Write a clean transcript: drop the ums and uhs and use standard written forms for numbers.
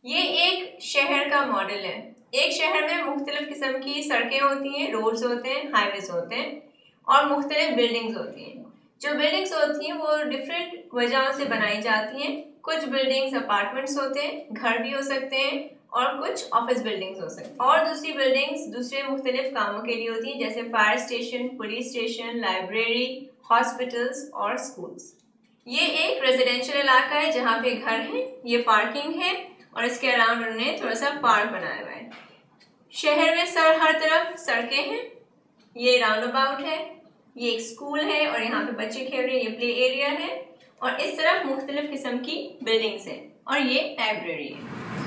ये एक शहर का मॉडल है। एक शहर में मुख्तलिफ किस्म की सड़कें होती हैं, रोड्स होते हैं, हाईवेज होते हैं और मुख्तलिफ बिल्डिंग्स होती हैं। जो बिल्डिंग्स होती हैं वो डिफरेंट वजहों से बनाई जाती हैं। कुछ बिल्डिंग्स अपार्टमेंट्स होते हैं, घर भी हो सकते हैं और कुछ ऑफिस बिल्डिंग्स हो सकती हैं। और दूसरी बिल्डिंग्स दूसरे मुख्तलिफ कामों के लिए होती हैं, जैसे fire station, police station, library, hospitals और स्कूल्स। ये एक रेजिडेंशियल इलाका है जहाँ पे घर है, ये पार्किंग है और इसके अराउंड उन्होंने थोड़ा सा पार्क बनाया हुआ है। शहर में हर तरफ सड़कें हैं। ये राउंड अबाउट है, ये एक स्कूल है और यहाँ पे बच्चे खेल रहे हैं, ये प्ले एरिया है और इस तरफ मुख्तलिफ किस्म की बिल्डिंग्स हैं और ये लाइब्रेरी है।